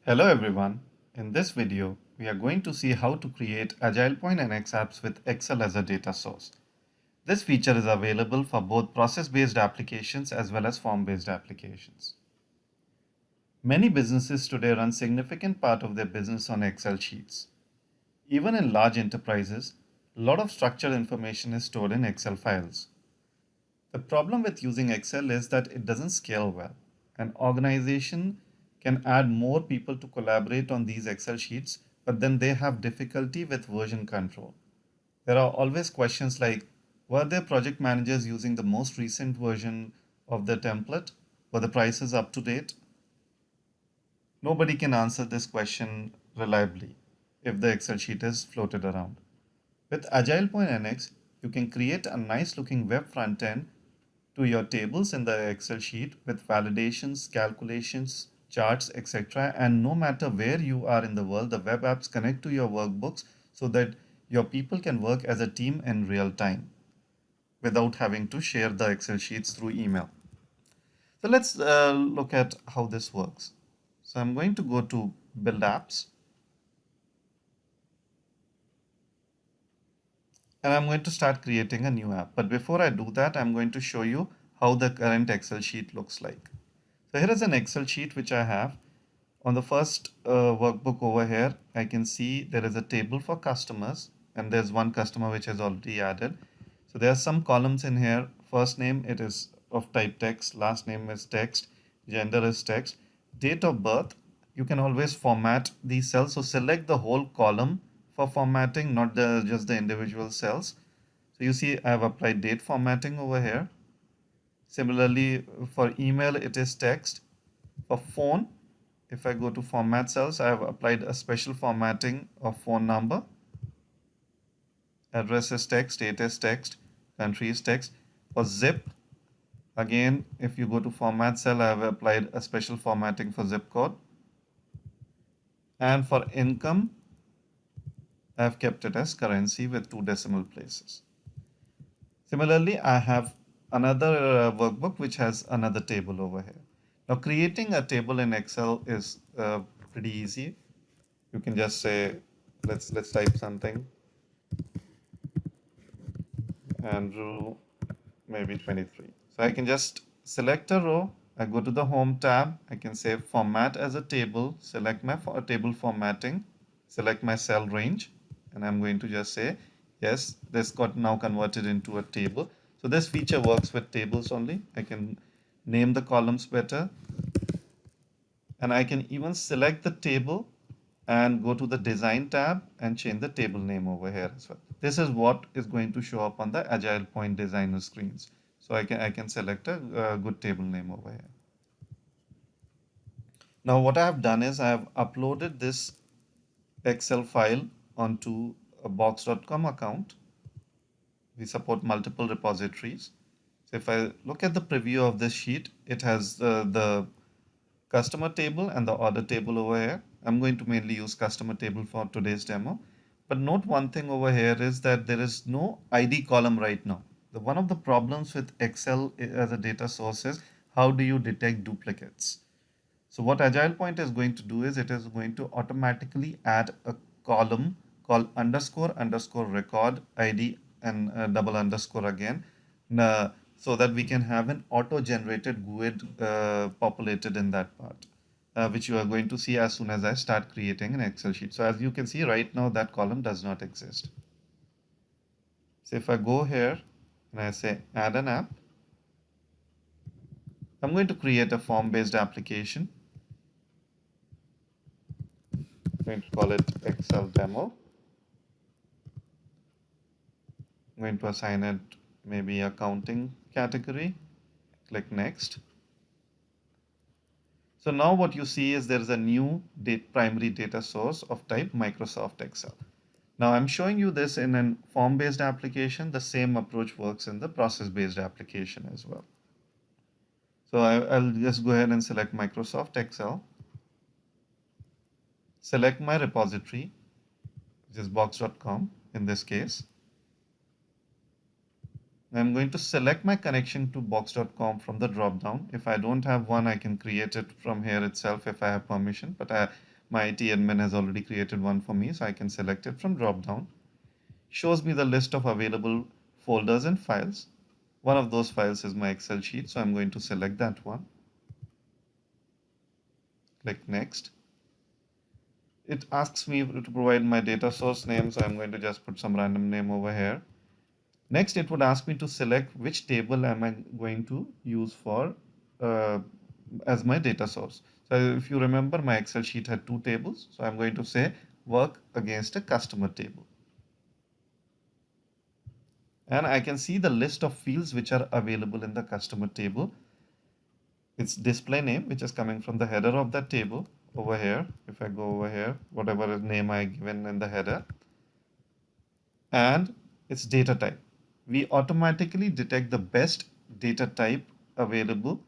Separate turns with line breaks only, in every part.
Hello everyone. In this video, we are going to see how to create Agile Point and X apps with Excel as a data source. This feature is available for both process-based applications as well as form-based applications. Many businesses today run significant part of their business on Excel sheets. Even in large enterprises, a lot of structured information is stored in Excel files. The problem with using Excel is that it doesn't scale well. An organization can add more people to collaborate on these Excel sheets, but then they have difficulty with version control. There are always questions like, were their project managers using the most recent version of the template? Were the prices up to date? Nobody can answer this question reliably if the Excel sheet is floated around. With Agile.NX, you can create a nice looking web front end to your tables in the Excel sheet with validations, calculations, charts, etc. And no matter where you are in the world, the web apps connect to your workbooks so that your people can work as a team in real time without having to share the Excel sheets through email. So let's look at how this works. So I'm going to go to Build Apps. And I'm going to start creating a new app. But before I do that, I'm going to show you how the current Excel sheet looks like. So here is an Excel sheet which I have. On the first workbook over here, I can see there is a table for customers and there's one customer which is already added. So there are some columns in here. First name, it is of type text. Last name is text. Gender is text. Date of birth, you can always format these cells. So select the whole column for formatting, not just the individual cells. So you see I have applied date formatting over here. Similarly, for email, it is text. For phone, if I go to format cells, I have applied a special formatting of phone number. Address is text, date is text, country is text. For zip, again, if you go to format cell, I have applied a special formatting for zip code. And for income, I have kept it as currency with 2 decimal places. Similarly, I have another workbook which has another table over here. Now creating a table in Excel is pretty easy. You can just say, let's type something. Andrew, maybe 23. So I can just select a row. I go to the Home tab. I can say Format as a table. Select my table formatting. Select my cell range. And I'm going to just say, yes, this got now converted into a table. So this feature works with tables only. I can name the columns better. And I can even select the table and go to the Design tab and change the table name over here as well. This is what is going to show up on the Agile Point Designer screens. So I can select a good table name over here. Now what I have done is I have uploaded this Excel file onto a box.com account. We support multiple repositories. So if I look at the preview of this sheet, it has the customer table and the order table over here. I'm going to mainly use customer table for today's demo. But note one thing over here is that there is no ID column right now. One of the problems with Excel as a data source is how do you detect duplicates? So what Agile Point is going to do is it is going to automatically add a column called underscore underscore record ID and double underscore again. So that we can have an auto-generated GUID populated in that part, which you are going to see as soon as I start creating an Excel sheet. So as you can see right now, that column does not exist. So if I go here and I say add an app, I'm going to create a form-based application. I'm going to call it Excel demo. I'm going to assign it maybe accounting category. Click next. So now what you see is there is a new primary data source of type Microsoft Excel. Now I'm showing you this in a form-based application. The same approach works in the process-based application as well. So I'll just go ahead and select Microsoft Excel. Select my repository, which is box.com in this case. I'm going to select my connection to box.com from the drop down. If I don't have one, I can create it from here itself if I have permission. But My IT admin has already created one for me, so I can select it from drop down. Shows me the list of available folders and files. One of those files is my Excel sheet, so I'm going to select that one. Click next. It asks me to provide my data source name, so I'm going to just put some random name over here. Next, it would ask me to select which table am I going to use for uh, as my data source. So if you remember, my Excel sheet had two tables, so I'm going to say work against a customer table. And I can see the list of fields which are available in the customer table. It's display name, which is coming from the header of that table over here. If I go over here, whatever name I given in the header, and its data type. We automatically detect the best data type available.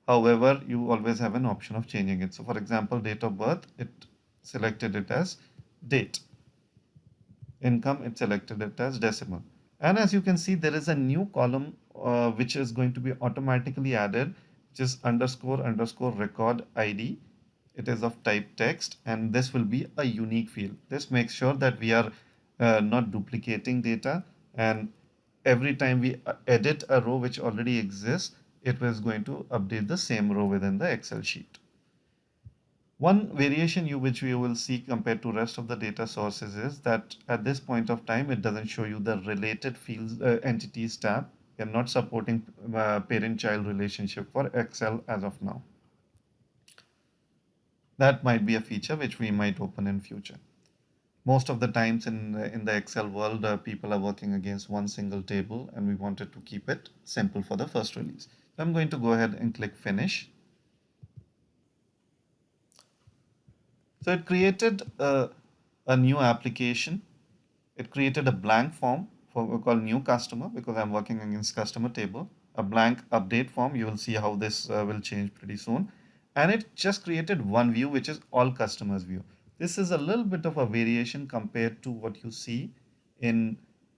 However, you always have an option of changing it. So for example, date of birth, it selected it as date. Income, it selected it as decimal. And as you can see, there is a new column which is going to be automatically added, which is underscore underscore record ID. It is of type text, and this will be a unique field. This makes sure that we are not duplicating data, and every time we edit a row which already exists, it was going to update the same row within the Excel sheet. One variation which we will see compared to rest of the data sources is that at this point of time, it doesn't show you the related fields entities tab. We are not supporting parent-child relationship for Excel as of now. That might be a feature which we might open in future. Most of the times in the Excel world, people are working against one single table, and we wanted to keep it simple for the first release. So I'm going to go ahead and click Finish. So it created a new application. It created a blank form for we call new customer because I'm working against customer table. A blank update form. You will see how this will change pretty soon. And it just created one view, which is all customers view. This is a little bit of a variation compared to what you see in,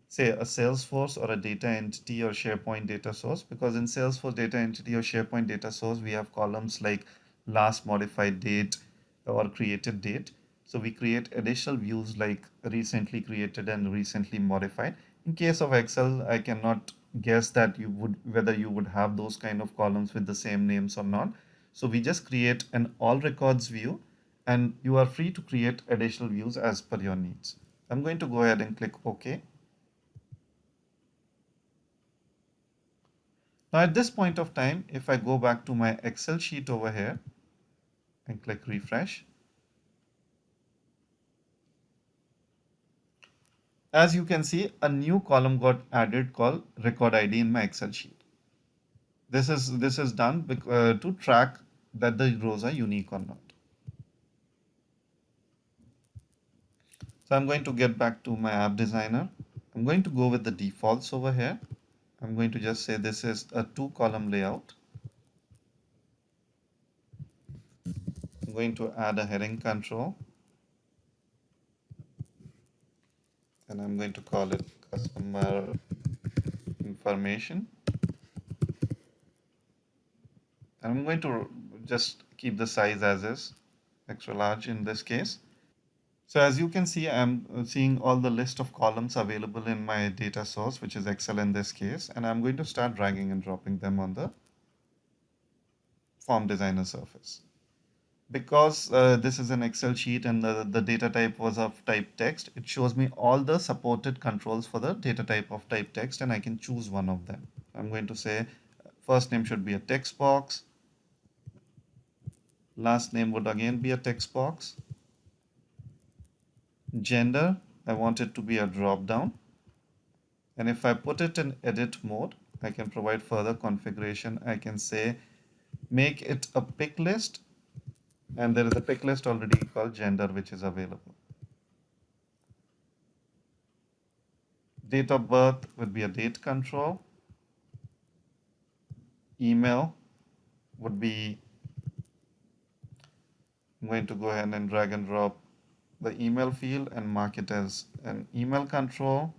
say, a Salesforce or a data entity or SharePoint data source, because in Salesforce data entity or SharePoint data source, we have columns like last modified date or created date. So we create additional views like recently created and recently modified. In case of Excel, I cannot guess that you would whether you would have those kind of columns with the same names or not. So we just create an all records view, and you are free to create additional views as per your needs. I'm going to go ahead and click OK. Now at this point of time, if I go back to my Excel sheet over here and click refresh, as you can see, a new column got added called record ID in my Excel sheet. This is done to track that the rows are unique or not. So I'm going to get back to my app designer. I'm going to go with the defaults over here. I'm going to just say this is a 2-column layout. I'm going to add a heading control, and I'm going to call it customer information. And I'm going to just keep the size as is, extra large in this case. So as you can see, I'm seeing all the list of columns available in my data source, which is Excel in this case, and I'm going to start dragging and dropping them on the form designer surface. Because this is an Excel sheet and the data type was of type text, it shows me all the supported controls for the data type of type text, and I can choose one of them. I'm going to say first name should be a text box. Last name would again be a text box. Gender, I want it to be a drop down. And if I put it in edit mode, I can provide further configuration. I can say make it a pick list, and there is a pick list already called gender which is available. Date of birth would be a date control. Email would be, I'm going to go ahead and drag and drop the email field and mark it as an email control.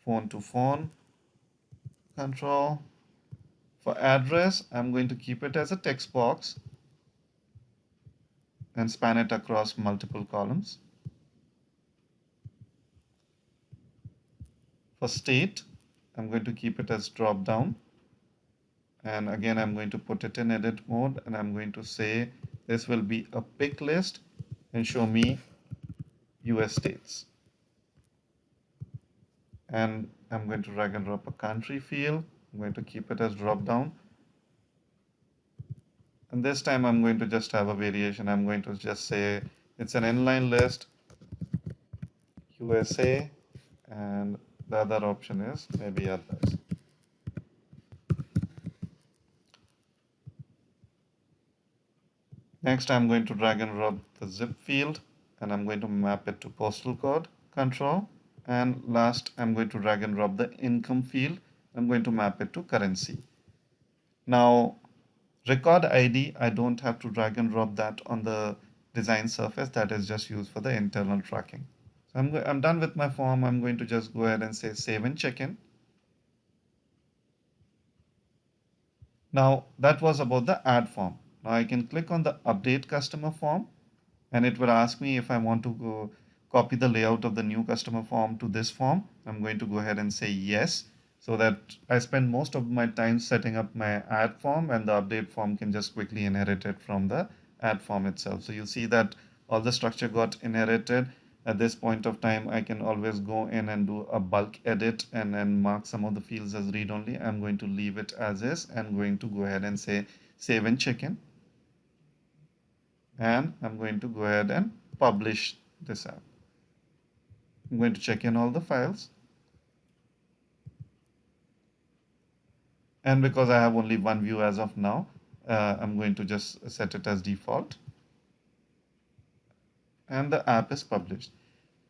Phone to phone control. For address, I'm going to keep it as a text box. and span it across multiple columns. For state, I'm going to keep it as drop down. And again, I'm going to put it in edit mode, and I'm going to say this will be a pick list and show me US states. And I'm going to drag and drop a country field. I'm going to keep it as drop down. And this time I'm going to just have a variation. I'm going to just say it's an inline list, USA, and the other option is maybe others. Next, I'm going to drag and drop the zip field, and I'm going to map it to postal code control. And last, I'm going to drag and drop the income field. I'm going to map it to currency. Now, record ID, I don't have to drag and drop that on the design surface. That is just used for the internal tracking. So I'm done with my form. I'm going to just go ahead and say save and check in. Now, that was about the add form. Now I can click on the update customer form, and it will ask me if I want to go copy the layout of the new customer form to this form. I'm going to go ahead and say yes, so that I spend most of my time setting up my add form, and the update form can just quickly inherit it from the add form itself. So you see that all the structure got inherited. At this point of time, I can always go in and do a bulk edit and then mark some of the fields as read only. I'm going to leave it as is and going to go ahead and say save and check in. And I'm going to go ahead and publish this app. I'm going to check in all the files. And because I have only one view as of now, I'm going to just set it as default. And the app is published.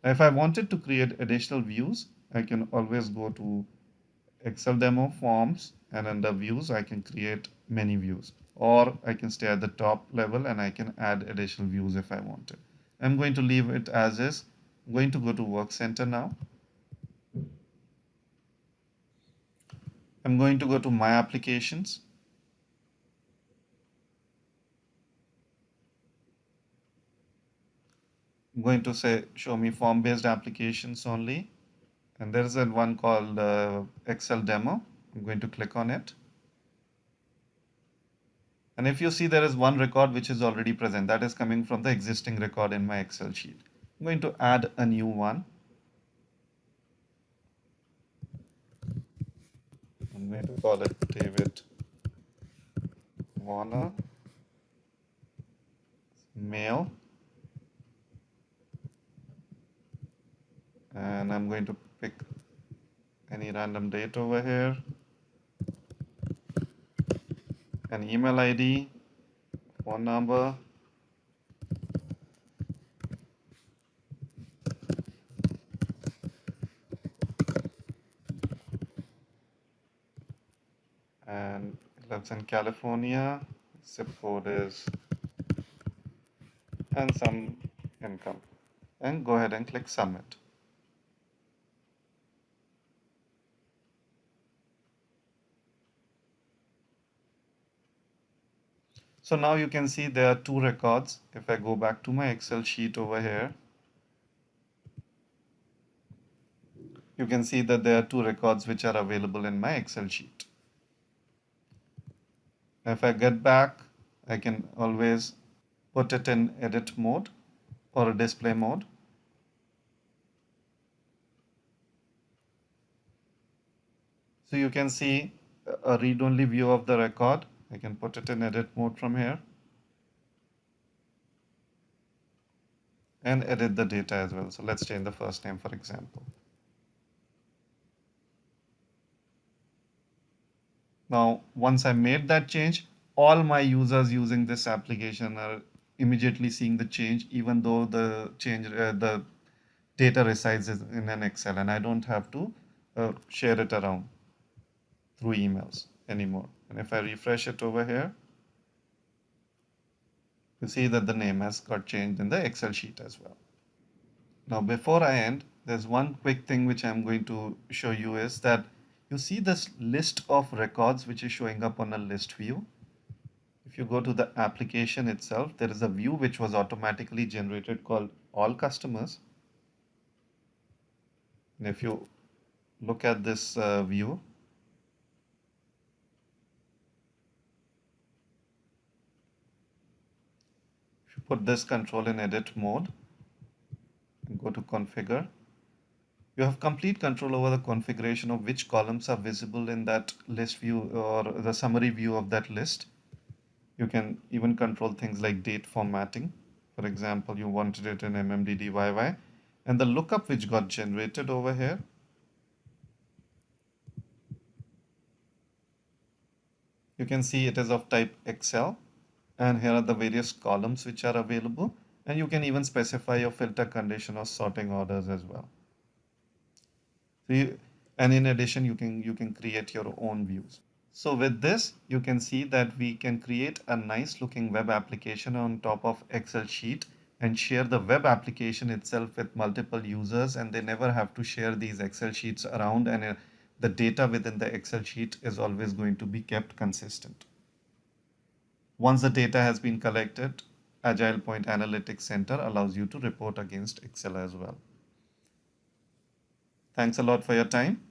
Now, if I wanted to create additional views, I can always go to Excel demo forms, and under views, I can create many views. Or I can stay at the top level and I can add additional views if I wanted. I'm going to leave it as is. I'm going to go to Work Center now. I'm going to go to My Applications. I'm going to say show me form-based applications only. And there is one called Excel demo. I'm going to click on it. And if you see, there is one record which is already present. That is coming from the existing record in my Excel sheet. I'm going to add a new one. I'm going to call it David Warner, male. And I'm going to pick any random date over here, an email ID, phone number, and he lives in California, zip code is, and some income, and go ahead and click submit. So now you can see there are two records. If I go back to my Excel sheet over here, you can see that there are two records which are available in my Excel sheet. If I get back, I can always put it in edit mode or display mode. So you can see a read-only view of the record. I can put it in edit mode from here and edit the data as well. So let's change the first name, for example. Now, once I made that change, all my users using this application are immediately seeing the change, even though the change, the data resides in an Excel, and I don't have to share it around through emails anymore. And if I refresh it over here, you see that the name has got changed in the Excel sheet as well. Now, before I end, there's one quick thing which I'm going to show you is that you see this list of records which is showing up on a list view. If you go to the application itself, there is a view which was automatically generated called all customers. And if you look at this view, if you put this control in edit mode and go to configure, you have complete control over the configuration of which columns are visible in that list view or the summary view of that list. You can even control things like date formatting. For example, you wanted it in MMDDYY, and the lookup which got generated over here, you can see it is of type Excel, and here are the various columns which are available, and you can even specify your filter condition or sorting orders as well. And in addition, you can create your own views. So with this, you can see that we can create a nice looking web application on top of Excel sheet and share the web application itself with multiple users, and they never have to share these Excel sheets around, and the data within the Excel sheet is always going to be kept consistent. Once the data has been collected, Agile Point Analytics Center allows you to report against Excel as well. Thanks a lot for your time.